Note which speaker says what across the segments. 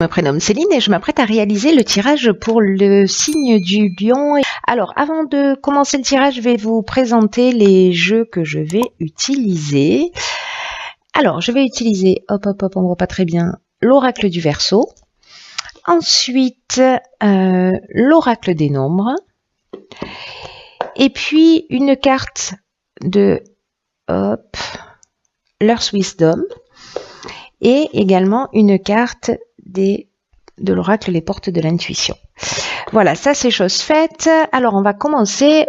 Speaker 1: Je me prénomme Céline et je m'apprête à réaliser le tirage pour le signe du lion. Alors, avant de commencer le tirage, je vais vous présenter les jeux que je vais utiliser. Alors, je vais utiliser, on voit pas très bien, l'oracle du Verseau. Ensuite, l'oracle des nombres. Et puis, une carte de l'Earth Wisdom. Et également une carte de l'oracle Les Portes de l'Intuition. Voilà, ça c'est chose faite. Alors on va commencer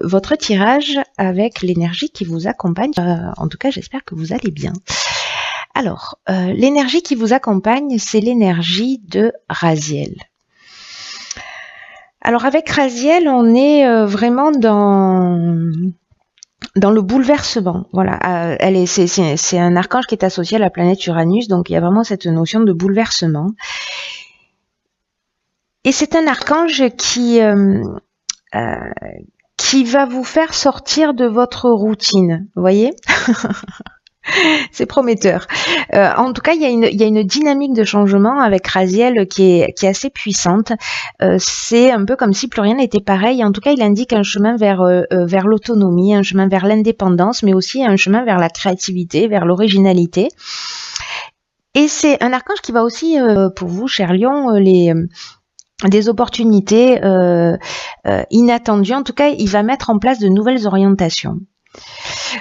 Speaker 1: votre tirage avec l'énergie qui vous accompagne. En tout cas, j'espère que vous allez bien. Alors, l'énergie qui vous accompagne, c'est l'énergie de Raziel. Alors avec Raziel, on est vraiment dans le bouleversement. Voilà, c'est un archange qui est associé à la planète Uranus, donc il y a vraiment cette notion de bouleversement. Et c'est un archange qui va vous faire sortir de votre routine, vous voyez. C'est prometteur. En tout cas, il y a une dynamique de changement avec Raziel qui est assez puissante. C'est un peu comme si plus rien n'était pareil. En tout cas, il indique un chemin vers l'autonomie, un chemin vers l'indépendance, mais aussi un chemin vers la créativité, vers l'originalité. Et c'est un archange qui va aussi, pour vous, cher Lion, des opportunités inattendues. En tout cas, il va mettre en place de nouvelles orientations.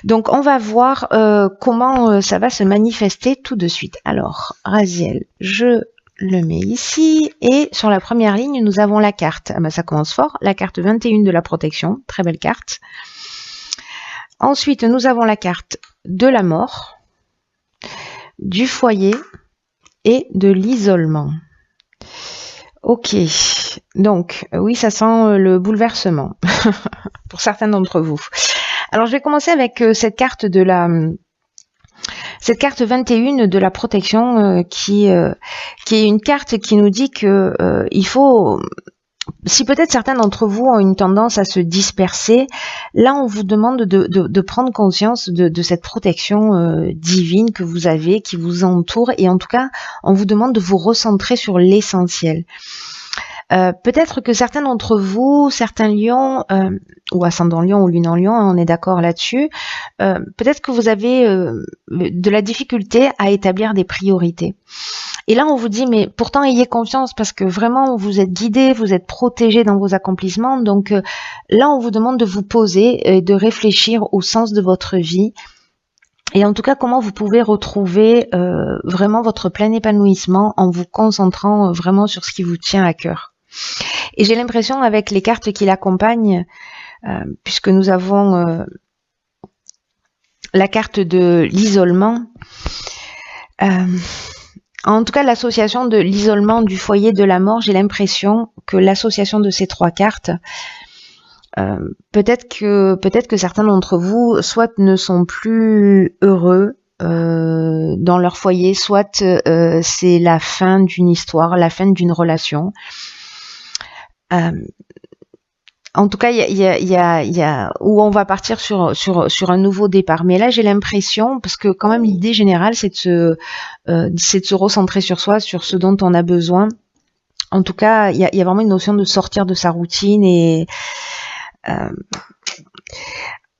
Speaker 1: Donc, on va voir comment ça va se manifester tout de suite. Alors, Raziel, je le mets ici. Et sur la première ligne, nous avons la carte. Ah ben, ça commence fort. La carte 21 de la protection. Très belle carte. Ensuite, nous avons la carte de la mort, du foyer et de l'isolement. Ok. Donc, oui, ça sent le bouleversement pour certains d'entre vous. Alors, je vais commencer avec cette carte 21 de la protection qui est une carte qui nous dit que il faut, si peut-être certains d'entre vous ont une tendance à se disperser, là on vous demande de prendre conscience de cette protection divine que vous avez, qui vous entoure, et en tout cas on vous demande de vous recentrer sur l'essentiel. Peut-être que certains d'entre vous, certains lions, ou ascendant lion ou lune en lion, on est d'accord là-dessus, peut-être que vous avez de la difficulté à établir des priorités. Et là, on vous dit, mais pourtant, ayez confiance parce que vraiment, vous êtes guidé, vous êtes protégé dans vos accomplissements. Donc là, on vous demande de vous poser et de réfléchir au sens de votre vie. Et en tout cas, comment vous pouvez retrouver vraiment votre plein épanouissement en vous concentrant vraiment sur ce qui vous tient à cœur. Et j'ai l'impression, avec les cartes qui l'accompagnent, puisque nous avons la carte de l'isolement, en tout cas l'association de l'isolement, du foyer, de la mort, j'ai l'impression que l'association de ces trois cartes, peut-être que certains d'entre vous soit ne sont plus heureux dans leur foyer, soit c'est la fin d'une histoire, la fin d'une relation. En tout cas, il y a où on va partir sur un nouveau départ. Mais là, j'ai l'impression, parce que quand même l'idée générale, c'est de se recentrer sur soi, sur ce dont on a besoin. En tout cas, il y a vraiment une notion de sortir de sa routine et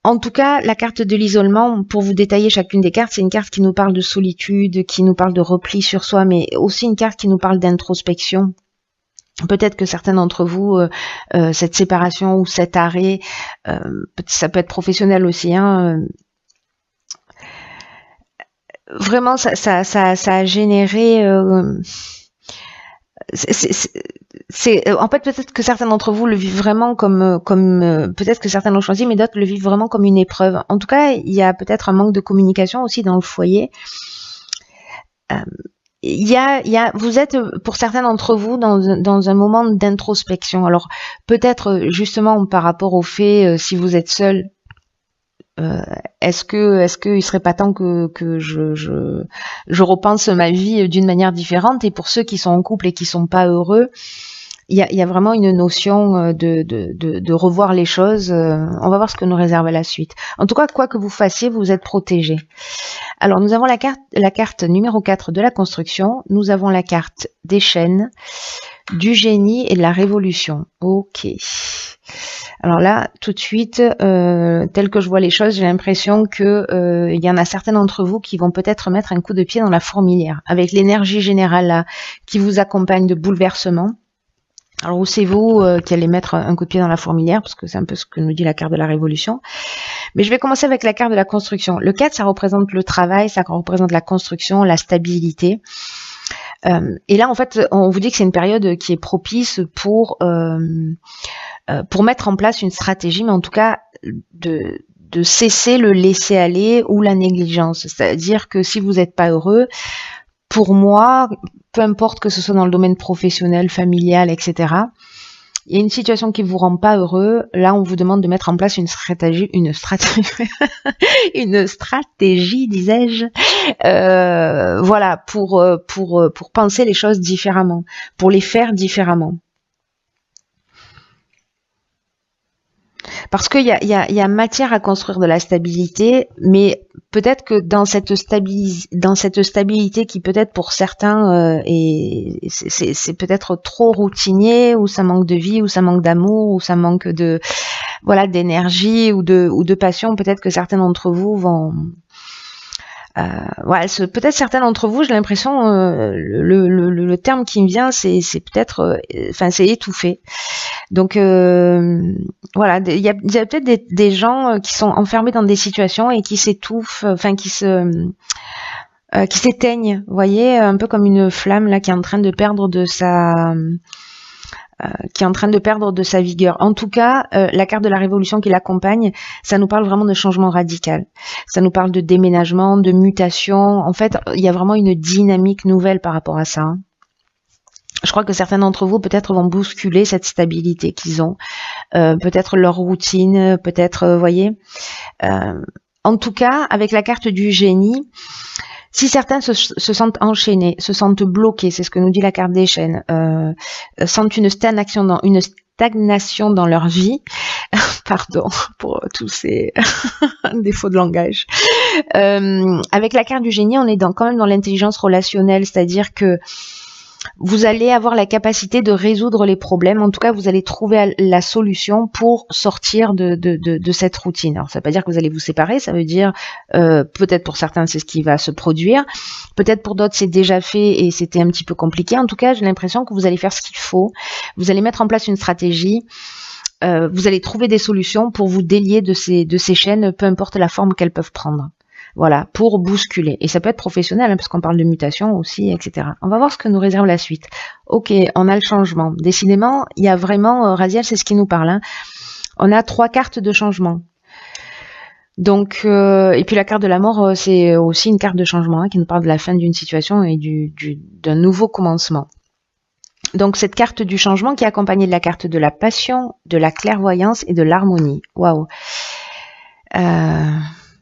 Speaker 1: en tout cas, la carte de l'isolement, pour vous détailler chacune des cartes, c'est une carte qui nous parle de solitude, qui nous parle de repli sur soi, mais aussi une carte qui nous parle d'introspection. Peut-être que certains d'entre vous, cette séparation ou cet arrêt, ça peut être professionnel aussi, hein, vraiment, ça a généré... en fait, peut-être que certains d'entre vous le vivent vraiment comme peut-être que certains l'ont choisi, mais d'autres le vivent vraiment comme une épreuve. En tout cas, il y a peut-être un manque de communication aussi dans le foyer. Vous êtes, pour certains d'entre vous, dans un moment d'introspection. Alors, peut-être justement par rapport au fait, si vous êtes seul, est-ce que il serait pas temps que je repense ma vie d'une manière différente? Et pour ceux qui sont en couple et qui sont pas heureux, il y a vraiment une notion de revoir les choses. On va voir ce que nous réserve la suite. En tout cas, quoi que vous fassiez, vous êtes protégés. Alors, nous avons la carte numéro 4 de la construction. Nous avons la carte des chaînes, du génie et de la révolution. Ok. Alors là, tout de suite, tel que je vois les choses, j'ai l'impression que il y en a certains d'entre vous qui vont peut-être mettre un coup de pied dans la fourmilière, avec l'énergie générale là, qui vous accompagne de bouleversement. Alors, où c'est vous qui allez mettre un coup de pied dans la fourmilière, parce que c'est un peu ce que nous dit la carte de la révolution. Mais je vais commencer avec la carte de la construction. Le 4, ça représente le travail, ça représente la construction, la stabilité. Et là, en fait, on vous dit que c'est une période qui est propice pour mettre en place une stratégie, mais en tout cas de cesser le laisser-aller ou la négligence. C'est-à-dire que si vous n'êtes pas heureux, pour moi, peu importe que ce soit dans le domaine professionnel, familial, etc., il y a une situation qui vous rend pas heureux, là on vous demande de mettre en place une stratégie, une stratégie, disais-je, voilà, pour penser les choses différemment, pour les faire différemment. Parce qu'il y a matière à construire de la stabilité, mais peut-être que dans cette stabilité qui peut-être pour certains c'est peut-être trop routinier, ou ça manque de vie, ou ça manque d'amour, ou ça manque de d'énergie ou de passion, peut-être que certains d'entre vous vont peut-être certains d'entre vous, j'ai l'impression, le terme qui me vient, c'est peut-être, c'est étouffé. Donc voilà, il y a peut-être des gens qui sont enfermés dans des situations et qui s'étouffent, qui s'éteignent, vous voyez, un peu comme une flamme là qui est en train de perdre de sa vigueur. En tout cas, la carte de la révolution qui l'accompagne, ça nous parle vraiment de changement radical. Ça nous parle de déménagement, de mutation. En fait, il y a vraiment une dynamique nouvelle par rapport à ça. Je crois que certains d'entre vous peut-être vont bousculer cette stabilité qu'ils ont, peut-être leur routine, peut-être, voyez. En tout cas, avec la carte du génie, si certains se sentent enchaînés, se sentent bloqués, c'est ce que nous dit la carte des chaînes, sentent une stagnation dans leur vie, pardon pour tous ces défauts de langage. Avec la carte du génie, on est quand même dans l'intelligence relationnelle, c'est-à-dire que vous allez avoir la capacité de résoudre les problèmes. En tout cas, vous allez trouver la solution pour sortir de cette routine. Alors, ça ne veut pas dire que vous allez vous séparer. Ça veut dire, peut-être pour certains, c'est ce qui va se produire. Peut-être pour d'autres, c'est déjà fait et c'était un petit peu compliqué. En tout cas, j'ai l'impression que vous allez faire ce qu'il faut. Vous allez mettre en place une stratégie. Vous allez trouver des solutions pour vous délier de ces chaînes, peu importe la forme qu'elles peuvent prendre. Voilà, pour bousculer. Et ça peut être professionnel, hein, parce qu'on parle de mutation aussi, etc. On va voir ce que nous réserve la suite. Ok, on a le changement. Décidément, il y a vraiment, Raziel, c'est ce qui nous parle. Hein. On a 3 cartes de changement. Donc, et puis la carte de la mort, c'est aussi une carte de changement, hein, qui nous parle de la fin d'une situation et d'un nouveau commencement. Donc, cette carte du changement qui est accompagnée de la carte de la passion, de la clairvoyance et de l'harmonie. Waouh.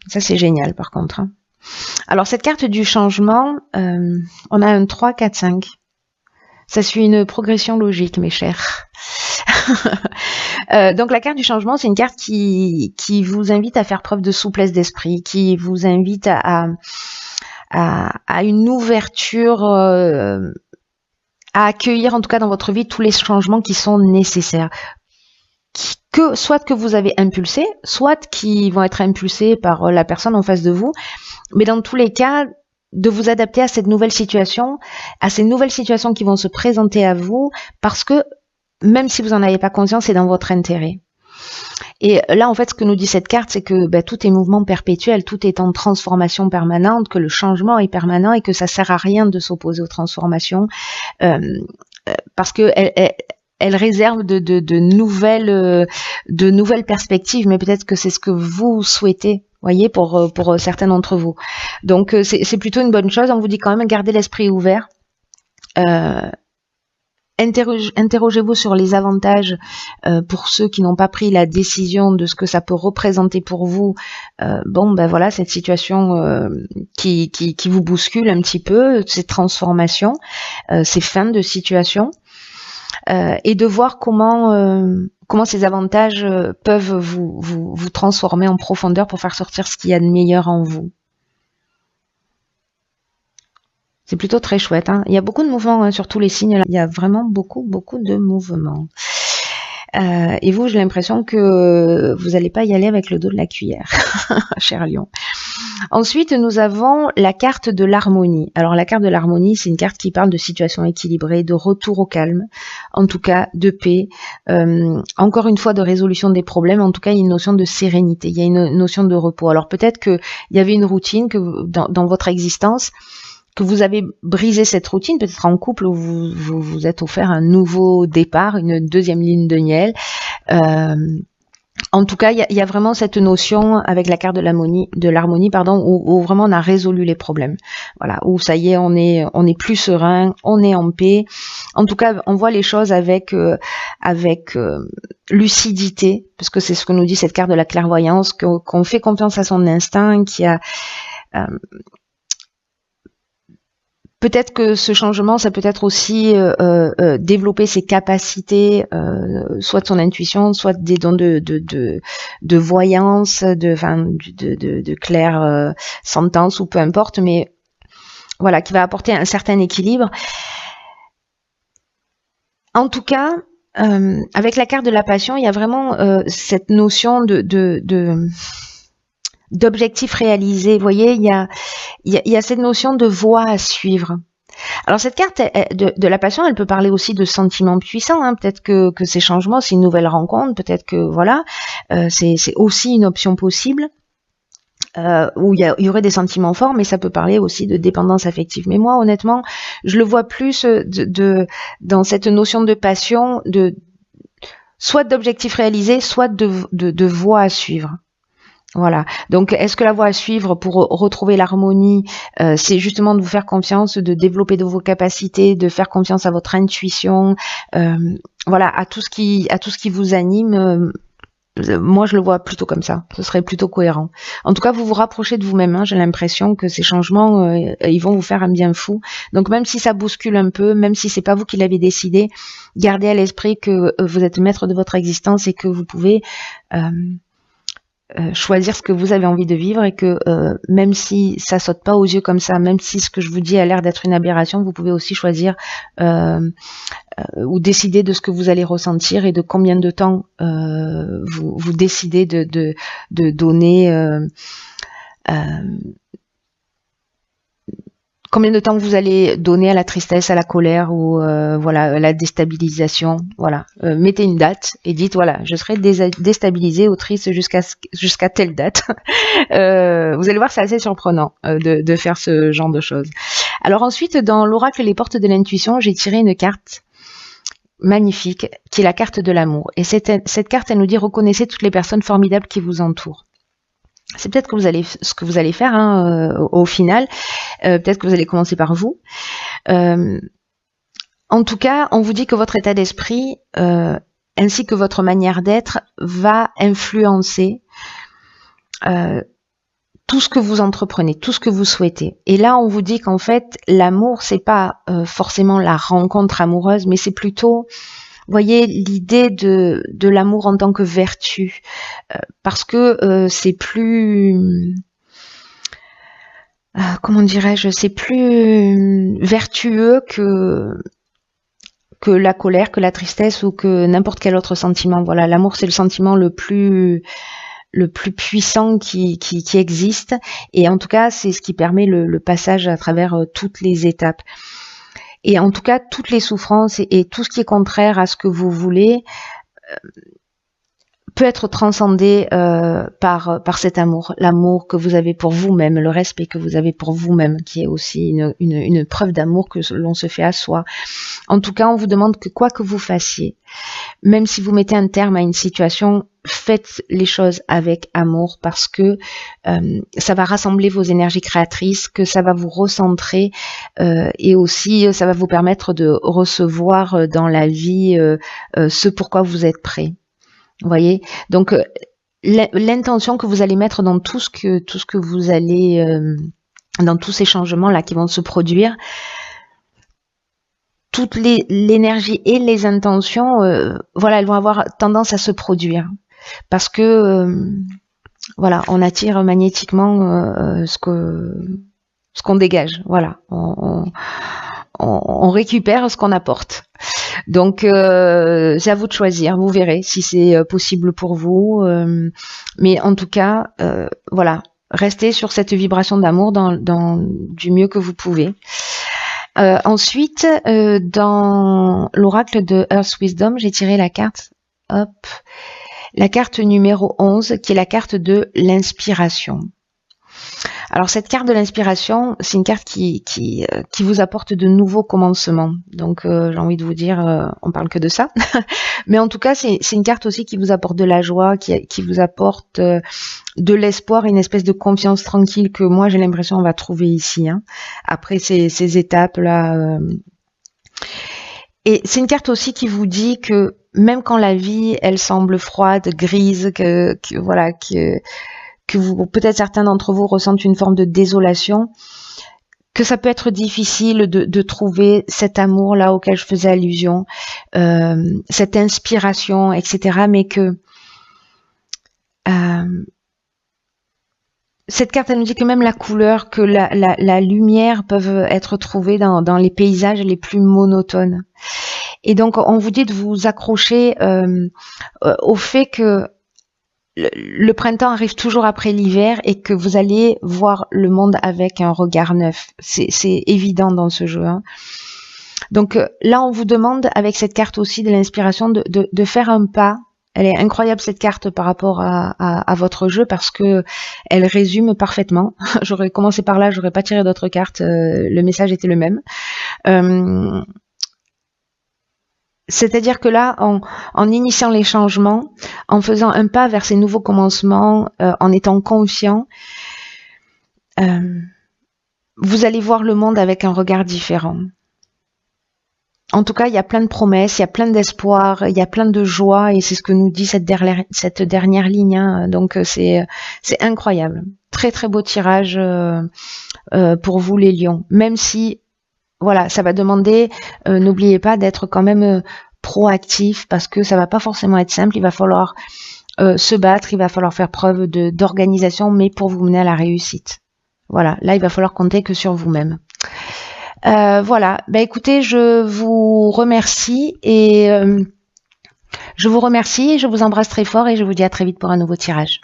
Speaker 1: Ça, c'est génial, par contre. Hein. Alors, cette carte du changement, on a un 3, 4, 5. Ça suit une progression logique, mes chers. Donc, la carte du changement, c'est une carte qui vous invite à faire preuve de souplesse d'esprit, qui vous invite à une ouverture, à accueillir, en tout cas dans votre vie, tous les changements qui sont nécessaires. Soit que vous avez impulsé, soit qui vont être impulsés par la personne en face de vous, mais dans tous les cas, de vous adapter à cette nouvelle situation, à ces nouvelles situations qui vont se présenter à vous, parce que même si vous n'en avez pas conscience, c'est dans votre intérêt. Et là, en fait, ce que nous dit cette carte, c'est que tout est mouvement perpétuel, tout est en transformation permanente, que le changement est permanent et que ça sert à rien de s'opposer aux transformations, parce que elle réserve de nouvelles perspectives, mais peut-être que c'est ce que vous souhaitez, voyez, pour certains d'entre vous. Donc c'est plutôt une bonne chose. On vous dit quand même gardez l'esprit ouvert. Interrogez-vous sur les avantages pour ceux qui n'ont pas pris la décision de ce que ça peut représenter pour vous. Voilà, cette situation qui vous bouscule un petit peu, ces transformations, ces fins de situation. Et de voir comment ces avantages peuvent vous transformer en profondeur pour faire sortir ce qu'il y a de meilleur en vous. C'est plutôt très chouette, hein. Il y a beaucoup de mouvements, hein, sur tous les signes. Là. Il y a vraiment beaucoup de mouvements. Et vous, j'ai l'impression que vous n'allez pas y aller avec le dos de la cuillère, cher Lion. Ensuite, nous avons la carte de l'harmonie. Alors, la carte de l'harmonie, c'est une carte qui parle de situation équilibrée, de retour au calme, en tout cas de paix, encore une fois de résolution des problèmes, en tout cas il y a une notion de sérénité, il y a une notion de repos. Alors, peut-être qu'il y avait une routine que dans votre existence, que vous avez brisé cette routine, peut-être en couple où vous êtes offert un nouveau départ, une deuxième ligne de miel. En tout cas, il y a vraiment cette notion avec la carte de l'harmonie, où vraiment on a résolu les problèmes. Voilà, où ça y est, on est plus serein, on est en paix. En tout cas, on voit les choses avec lucidité, parce que c'est ce que nous dit cette carte de la clairvoyance, qu'on fait confiance à son instinct, qui a peut-être que ce changement, ça peut être aussi développer ses capacités, soit de son intuition, soit des dons de voyance, de clair sentence ou peu importe, mais voilà, qui va apporter un certain équilibre. En tout cas, avec la carte de la passion, il y a vraiment cette notion d'objectif réalisé. Vous voyez, il y a cette notion de voie à suivre. Alors cette carte de la passion, elle peut parler aussi de sentiments puissants, hein. Peut-être que ces changements, c'est une nouvelle rencontre, peut-être que voilà, c'est aussi une option possible. Où il y aurait des sentiments forts, mais ça peut parler aussi de dépendance affective. Mais moi, honnêtement, je le vois plus dans cette notion de passion, soit d'objectif réalisé, soit de voie à suivre. Voilà. Donc, est-ce que la voie à suivre pour retrouver l'harmonie, c'est justement de vous faire confiance, de développer de vos capacités, de faire confiance à votre intuition, voilà, à tout ce qui vous anime. Moi, je le vois plutôt comme ça. Ce serait plutôt cohérent. En tout cas, vous vous rapprochez de vous-même, hein. J'ai l'impression que ces changements, ils vont vous faire un bien fou. Donc, même si ça bouscule un peu, même si c'est pas vous qui l'avez décidé, gardez à l'esprit que vous êtes maître de votre existence et que vous pouvez choisir ce que vous avez envie de vivre, et que même si ça saute pas aux yeux comme ça, même si ce que je vous dis a l'air d'être une aberration, vous pouvez aussi choisir ou décider de ce que vous allez ressentir et de combien de temps vous décidez de donner, combien de temps vous allez donner à la tristesse, à la colère ou voilà, à la déstabilisation. Voilà, mettez une date et dites voilà, je serai déstabilisé ou triste jusqu'à telle date. Vous allez voir, c'est assez surprenant de faire ce genre de choses. Alors ensuite, dans l'oracle Les Portes de l'intuition, j'ai tiré une carte magnifique qui est la carte de l'amour. Et cette carte, elle nous dit reconnaissez toutes les personnes formidables qui vous entourent. C'est peut-être ce que vous allez faire, hein, au final. Peut-être que vous allez commencer par vous. En tout cas, on vous dit que votre état d'esprit ainsi que votre manière d'être va influencer tout ce que vous entreprenez, tout ce que vous souhaitez. Et là, on vous dit qu'en fait, l'amour, c'est pas forcément la rencontre amoureuse, mais c'est plutôt, voyez, l'idée de l'amour en tant que vertu, parce que c'est plus, comment dirais-je, c'est plus vertueux que la colère, que la tristesse ou que n'importe quel autre sentiment. Voilà, l'amour, c'est le sentiment le plus puissant qui existe, et en tout cas, c'est ce qui permet le passage à travers toutes les étapes. Et en tout cas, toutes les souffrances et tout ce qui est contraire à ce que vous voulez peut être transcendé par cet amour, l'amour que vous avez pour vous-même, le respect que vous avez pour vous-même, qui est aussi une preuve d'amour que l'on se fait à soi. En tout cas, on vous demande que quoi que vous fassiez, même si vous mettez un terme à une situation, faites les choses avec amour, parce que ça va rassembler vos énergies créatrices, que ça va vous recentrer, et aussi ça va vous permettre de recevoir dans la vie ce pourquoi vous êtes prêt. Vous voyez, donc l'intention que vous allez mettre dans tout ce que vous allez, dans tous ces changements là qui vont se produire, toute l'énergie et les intentions, voilà, elles vont avoir tendance à se produire, parce que voilà, on attire magnétiquement ce qu'on dégage. Voilà, on récupère ce qu'on apporte. Donc c'est à vous de choisir, vous verrez si c'est possible pour vous. Mais en tout cas, voilà, restez sur cette vibration d'amour du mieux que vous pouvez. Ensuite, dans l'oracle de Earth Wisdom, j'ai tiré la carte, hop, la carte numéro 11, qui est la carte de l'inspiration. Alors cette carte de l'inspiration, c'est une carte qui vous apporte de nouveaux commencements. Donc j'ai envie de vous dire, on parle que de ça. Mais en tout cas, c'est une carte aussi qui vous apporte de la joie, qui vous apporte de l'espoir, une espèce de confiance tranquille que moi j'ai l'impression on va trouver ici. Hein, après ces étapes-là. Et c'est une carte aussi qui vous dit que même quand la vie, elle semble froide, grise, que vous, peut-être certains d'entre vous ressentent une forme de désolation, que ça peut être difficile de trouver cet amour-là auquel je faisais allusion, cette inspiration, etc. Mais que cette carte, elle nous dit que même la couleur, que la lumière peuvent être trouvées dans les paysages les plus monotones. Et donc, on vous dit de vous accrocher au fait que le printemps arrive toujours après l'hiver et que vous allez voir le monde avec un regard neuf. C'est évident dans ce jeu. Hein. Donc là, on vous demande, avec cette carte aussi de l'inspiration, de faire un pas. Elle est incroyable cette carte par rapport à votre jeu parce que elle résume parfaitement. J'aurais commencé par là, j'aurais pas tiré d'autres cartes. Le message était le même. C'est-à-dire que là, en initiant les changements, en faisant un pas vers ces nouveaux commencements, en étant conscient, vous allez voir le monde avec un regard différent. En tout cas, il y a plein de promesses, il y a plein d'espoir, il y a plein de joie, et c'est ce que nous dit cette dernière ligne. Hein. Donc c'est incroyable. Très très beau tirage pour vous les lions. Même si voilà, ça va demander, n'oubliez pas d'être quand même proactif parce que ça va pas forcément être simple. Il va falloir se battre, il va falloir faire preuve d'organisation, mais pour vous mener à la réussite. Voilà, là il va falloir compter que sur vous-même. Voilà, bah écoutez, je vous remercie et je vous embrasse très fort et je vous dis à très vite pour un nouveau tirage.